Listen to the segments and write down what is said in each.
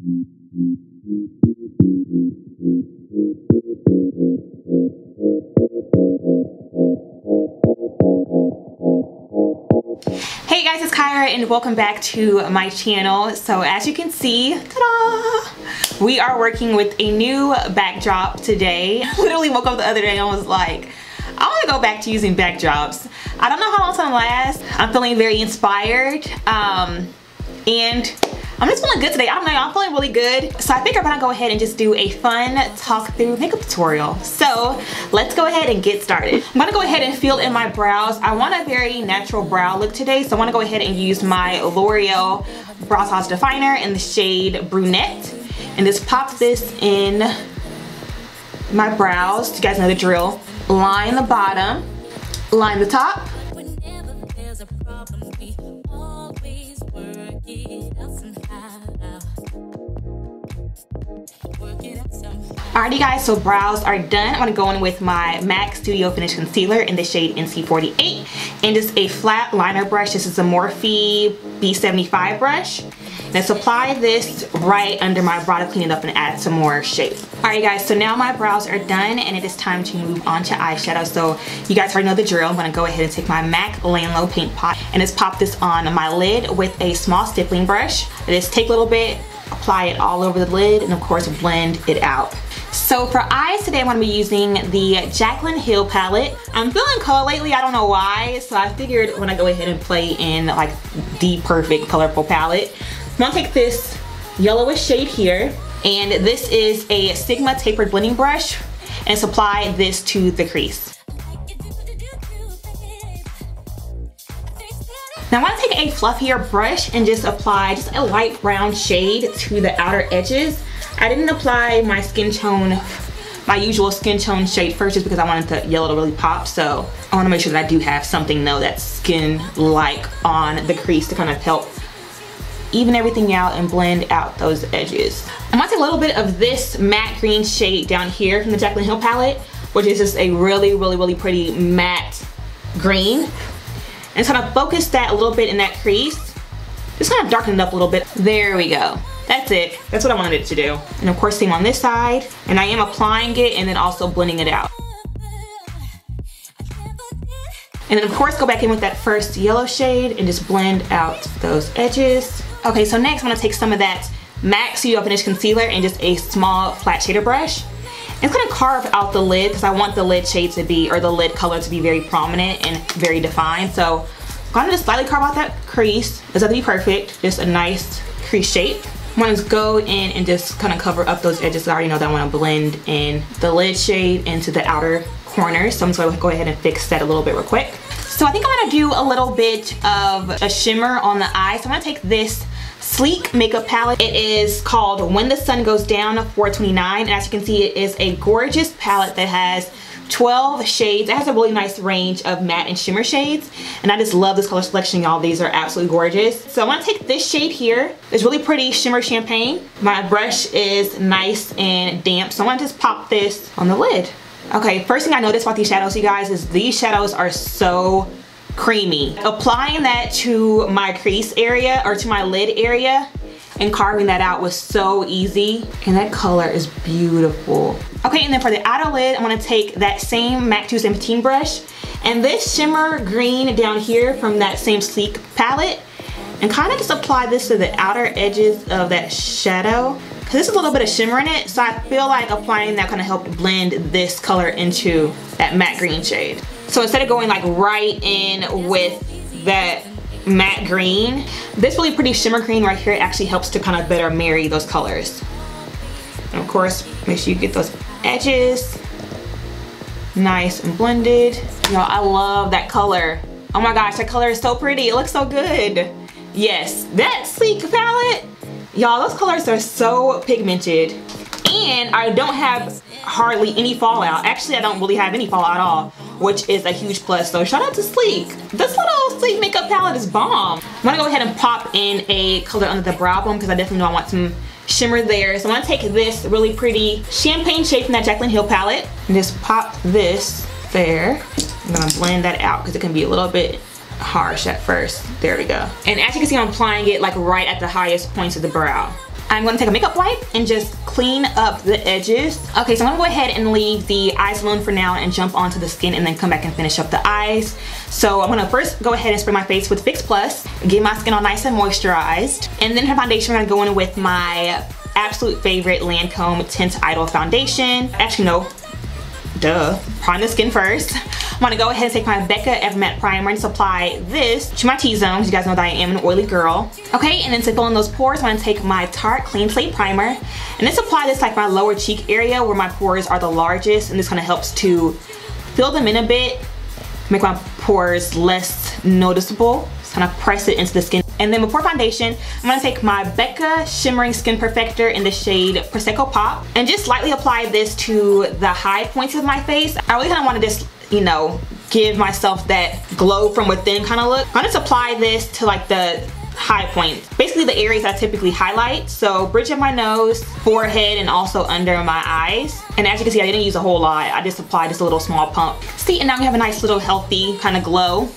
Hey guys, it's Kyra and welcome back to my channel. So as you can see, ta-da! We are working with a new backdrop today. I literally woke up the other day and was like, I want to go back to using backdrops. I don't know how long it's gonna last. I'm feeling very inspired and I'm just feeling good today. I don't know, I'm feeling really good. So I figured I'm gonna go ahead and just do a fun talk through makeup tutorial. So let's go ahead and get started. I'm gonna go ahead and fill in my brows. I want a very natural brow look today. So I wanna go ahead and use my L'Oreal Brow Size Definer in the shade Brunette. And just pop this in my brows. You guys know the drill. Line the bottom, line the top. Alrighty guys, so brows are done. I'm gonna go in with my MAC Studio Finish Concealer in the shade NC48 and just a flat liner brush. This is a Morphe B75 brush. Let's apply this right under my brow to clean it up and add some more shape. Alright guys, so now my brows are done and it is time to move on to eyeshadow. So you guys already know the drill. I'm gonna go ahead and take my MAC Lay Low Paint Pot and just pop this on my lid with a small stippling brush. Just take a little bit, apply it all over the lid, and of course blend it out. So for eyes today, I'm going to be using the Jaclyn Hill palette. I'm feeling cold lately, I don't know why, so I figured when I go ahead and play in like the perfect colorful palette. I'm going to take this yellowish shade here, and this is a Sigma tapered blending brush, and just apply this to the crease. Now I'm going to take a fluffier brush and just apply just a light brown shade to the outer edges. I didn't apply my skin tone, my usual skin tone shade first just because I wanted the yellow to really pop. So I want to make sure that I do have something though that's skin-like on the crease to kind of help even everything out and blend out those edges. I'm going to take a little bit of this matte green shade down here from the Jaclyn Hill palette, which is just a really pretty matte green. And kind of focus that a little bit in that crease. Just kind of darken it up a little bit. There we go. That's it. That's what I wanted it to do. And of course, same on this side. And I am applying it and then also blending it out. And then of course, go back in with that first yellow shade and just blend out those edges. Okay, so next I'm gonna take some of that MAC Studio Finish Concealer and just a small flat shader brush. It's gonna carve out the lid because I want the lid shade to be, or the lid color to be very prominent and very defined. So I'm gonna just slightly carve out that crease. It doesn't have to be perfect, just a nice crease shape. I'm gonna just go in and just kind of cover up those edges. I already know that I wanna blend in the lid shade into the outer corners. So I'm just gonna go ahead and fix that a little bit real quick. So I think I'm gonna do a little bit of a shimmer on the eye. So I'm gonna take this sleek makeup palette. It is called When the Sun Goes Down 429, and as you can see, it is a gorgeous palette that has 12 shades. It has a really nice range of matte and shimmer shades, and I just love this color selection, y'all. These are absolutely gorgeous. So I'm gonna take this shade here. It's really pretty shimmer champagne. My brush is nice and damp, so I'm gonna just pop this on the lid. Okay, first thing I noticed about these shadows, you guys, is these shadows are so creamy. Applying that to my crease area or to my lid area and carving that out was so easy, and that color is beautiful. Okay, and then for the outer lid, I'm gonna take that same MAC 217 brush and this shimmer green down here from that same sleek palette and kind of just apply this to the outer edges of that shadow. Cause there's a little bit of shimmer in it, so I feel like applying that kind of helped blend this color into that matte green shade. So instead of going like right in with that matte green, this really pretty shimmer green right here actually helps to kind of better marry those colors. And of course, make sure you get those edges nice and blended. Y'all, I love that color. Oh my gosh, that color is so pretty. It looks so good. Yes, that sleek palette. Y'all, those colors are so pigmented. And I don't have hardly any fallout. Actually, I don't really have any fallout at all, which is a huge plus. So shout out to Sleek. This little Sleek makeup palette is bomb. I'm gonna go ahead and pop in a color under the brow bone because I definitely know I want some shimmer there. So I'm gonna take this really pretty champagne shade from that Jaclyn Hill palette and just pop this there. I'm gonna blend that out because it can be a little bit harsh at first. There we go. And as you can see, I'm applying it like right at the highest points of the brow. I'm going to take a makeup wipe and just clean up the edges. Okay, so I'm going to go ahead and leave the eyes alone for now and jump onto the skin and then come back and finish up the eyes. So I'm going to first go ahead and spray my face with Fix Plus, get my skin all nice and moisturized. And then for foundation, we're going to go in with my absolute favorite Lancome Tint Idol foundation. Actually, no. Duh. Prime the skin first. I'm gonna go ahead and take my Becca Ever Matte Primer and just apply this to my T-zone. You guys know that I am an oily girl. Okay, and then to fill in those pores, I'm gonna take my Tarte Clean Slate Primer and just apply this like my lower cheek area where my pores are the largest, and this kind of helps to fill them in a bit, make my pores less noticeable. Just kind of press it into the skin. And then before foundation, I'm gonna take my Becca Shimmering Skin Perfector in the shade Prosecco Pop and just lightly apply this to the high points of my face. I really kind of want to just, you know, give myself that glow from within kind of look. I'm gonna just apply this to like the high points, basically the areas I typically highlight. So bridge of my nose, forehead, and also under my eyes. And as you can see, I didn't use a whole lot. I just applied just a little small pump. See, and now we have a nice little healthy kind of glow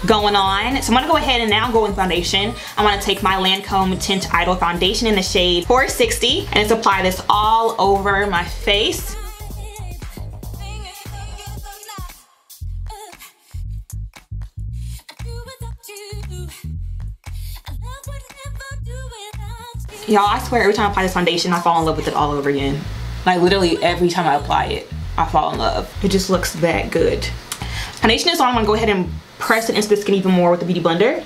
going on. So I'm gonna go ahead and now go in foundation. I'm gonna take my Lancome Tint Idol foundation in the shade 460 and just apply this all over my face. Y'all, I swear every time I apply this foundation, I fall in love with it all over again. Like literally every time I apply it, I fall in love. It just looks that good. Foundation is on. I'm gonna go ahead and press it into the skin even more with the Beauty Blender.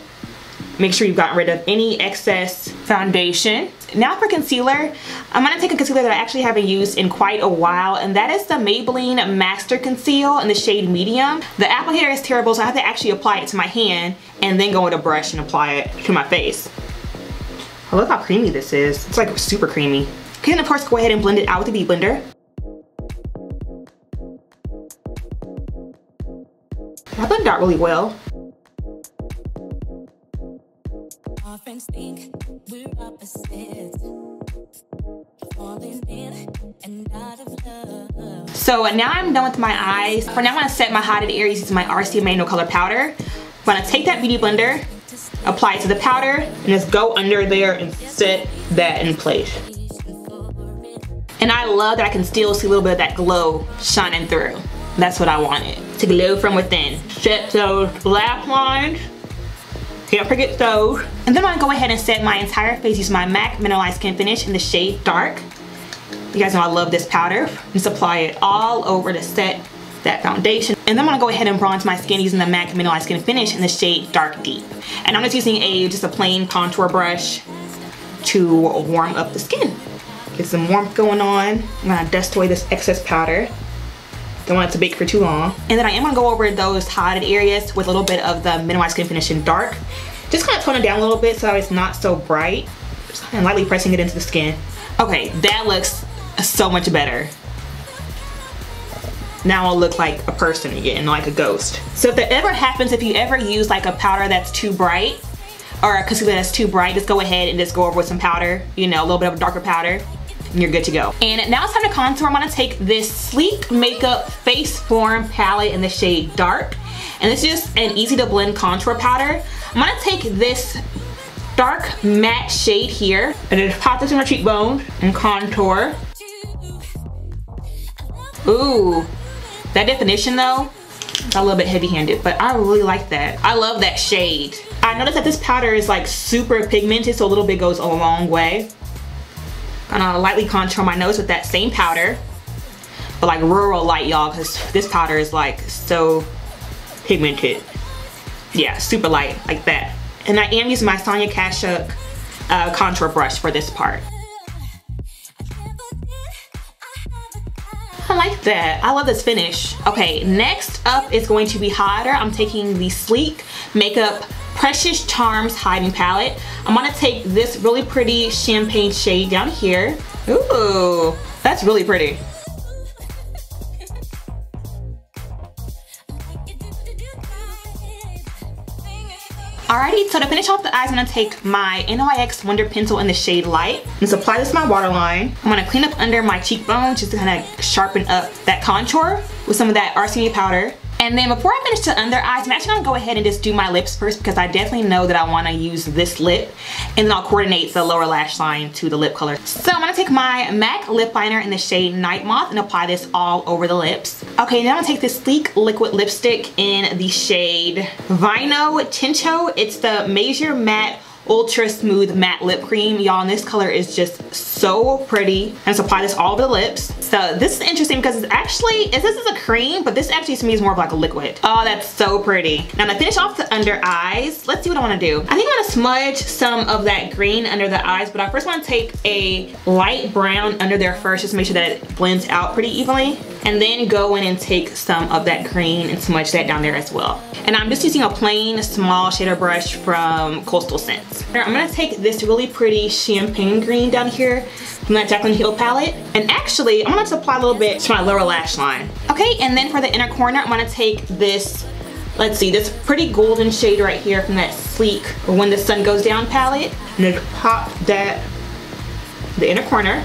Make sure you've gotten rid of any excess foundation. Now for concealer, I'm gonna take a concealer that I actually haven't used in quite a while, and that is the Maybelline Master Conceal in the shade Medium. The applicator is terrible, so I have to actually apply it to my hand and then go with a brush and apply it to my face. Oh, look how creamy this is. It's like super creamy. Okay, and of course go ahead and blend it out with the Beauty Blender. I blended out really well. Our friends think we're opposites, falling in and out of love. So now I'm done with my eyes. For now I'm gonna set my highlighted areas using my RCMA No Color Powder. I'm gonna take that Beauty Blender, apply it to the powder, and just go under there and set that in place. And I love that I can still see a little bit of that glow shining through. That's what I wanted, to glow from within. Set those black lines, can't forget those. And then I'm gonna go ahead and set my entire face using my MAC Mineralized Skin Finish in the shade Dark. You guys know I love this powder. Just apply it all over to set that foundation. And then I'm gonna go ahead and bronze my skin using the MAC Mineralized Skin Finish in the shade Dark Deep. And I'm just using just a plain contour brush to warm up the skin. Get some warmth going on. I'm gonna dust away this excess powder. Don't want it to bake for too long. And then I am gonna go over those highlighted areas with a little bit of the Mineralized Skin Finish in Dark. Just kind of tone it down a little bit so it's not so bright. Just kind of lightly pressing it into the skin. Okay, that looks so much better. Now I'll look like a person again, like a ghost. So if that ever happens, if you ever use like a powder that's too bright or a concealer that's too bright, just go ahead and just go over with some powder, you know, a little bit of a darker powder, and you're good to go. And now it's time to contour. I'm gonna take this Sleek Makeup Face Form palette in the shade Dark. And it's just an easy to blend contour powder. I'm gonna take this dark matte shade here and just pop this in my cheekbone and contour. Ooh, that definition though, it's a little bit heavy-handed, but I really like that. I love that shade. I noticed that this powder is like super pigmented, so a little bit goes a long way. And I'll lightly contour my nose with that same powder, but like rural light, y'all, because this powder is like so pigmented. Yeah, super light, like that. And I am using my Sonia Kashuk contour brush for this part. I like that. I love this finish. Okay, next up is going to be highlighter. I'm taking the Sleek Makeup Precious Charms Hiding Palette. I'm gonna take this really pretty champagne shade down here. Ooh, that's really pretty. Alrighty, so to finish off the eyes, I'm gonna take my NYX Wonder Pencil in the shade Light and just apply this to my waterline. I'm gonna clean up under my cheekbone just to kind of sharpen up that contour with some of that RCMA powder. And then before I finish the under eyes, I'm actually gonna go ahead and just do my lips first because I definitely know that I wanna use this lip, and then I'll coordinate the lower lash line to the lip color. So I'm gonna take my MAC lip liner in the shade Night Moth and apply this all over the lips. Okay, now I'm gonna take this sleek liquid lipstick in the shade Vino Tinto. It's the Major Matte Ultra Smooth Matte Lip Cream. Y'all, and this color is just so pretty. And so apply this all over the lips. So this is interesting because it's actually, this is a cream, but this actually to me is more of like a liquid. Oh, that's so pretty. Now to finish off the under eyes, let's see what I want to do. I think I'm gonna smudge some of that green under the eyes, but I first want to take a light brown under there first, just to make sure that it blends out pretty evenly. And then go in and take some of that green and smudge that down there as well. And I'm just using a plain small shader brush from Coastal Scents. I'm gonna take this really pretty champagne green down here from that Jaclyn Hill palette. And actually, I'm gonna just apply a little bit to my lower lash line. Okay, and then for the inner corner, I'm gonna take this, let's see, this pretty golden shade right here from that sleek When the Sun Goes Down palette. And then pop that, the inner corner.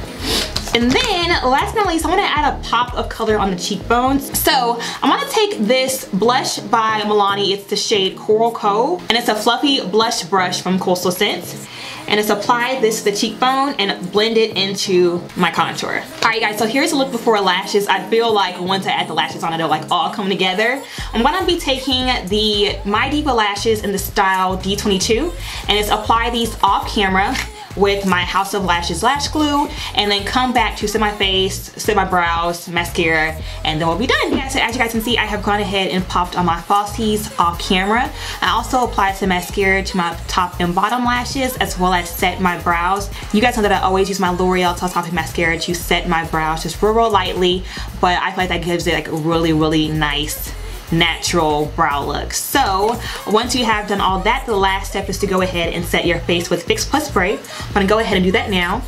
And then, last but not least, I want to add a pop of color on the cheekbones. So, I'm going to take this blush by Milani. It's the shade Coral Cove. And it's a fluffy blush brush from Coastal Scents. And it's apply this to the cheekbone and blend it into my contour. Alright guys, so here's a look before lashes. I feel like once I add the lashes on, it'll like all come together. I'm going to be taking the My Diva lashes in the style D22. And it's apply these off camera with my House of Lashes lash glue, and then come back to set my face, set my brows, mascara, and then we'll be done. Yeah, so as you guys can see, I have gone ahead and popped on my falsies off camera. I also applied some mascara to my top and bottom lashes, as well as set my brows. You guys know that I always use my L'Oreal Telescopic Mascara to set my brows just real lightly, but I feel like that gives it like a really nice natural brow look. So once you have done all that, the last step is to go ahead and set your face with Fix Plus Spray. I'm gonna go ahead and do that now.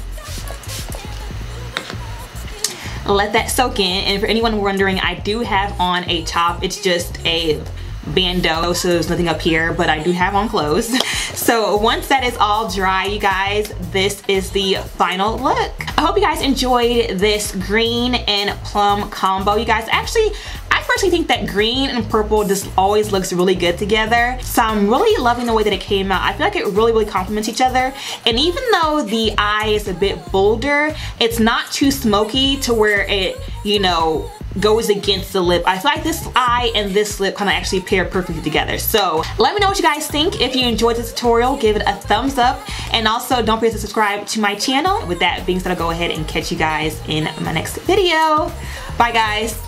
Let that soak in. And for anyone wondering, I do have on a top. It's just a bandeau, so there's nothing up here, but I do have on clothes. So once that is all dry, you guys, this is the final look. I hope you guys enjoyed this green and plum combo. You guys, actually, I personally think that green and purple just always looks really good together. So I'm really loving the way that it came out. I feel like it really complements each other. And even though the eye is a bit bolder, it's not too smoky to where it, you know, goes against the lip. I feel like this eye and this lip kind of actually pair perfectly together. So let me know what you guys think. If you enjoyed this tutorial, give it a thumbs up, and also don't forget to subscribe to my channel. With that being said, I'll go ahead and catch you guys in my next video. Bye guys.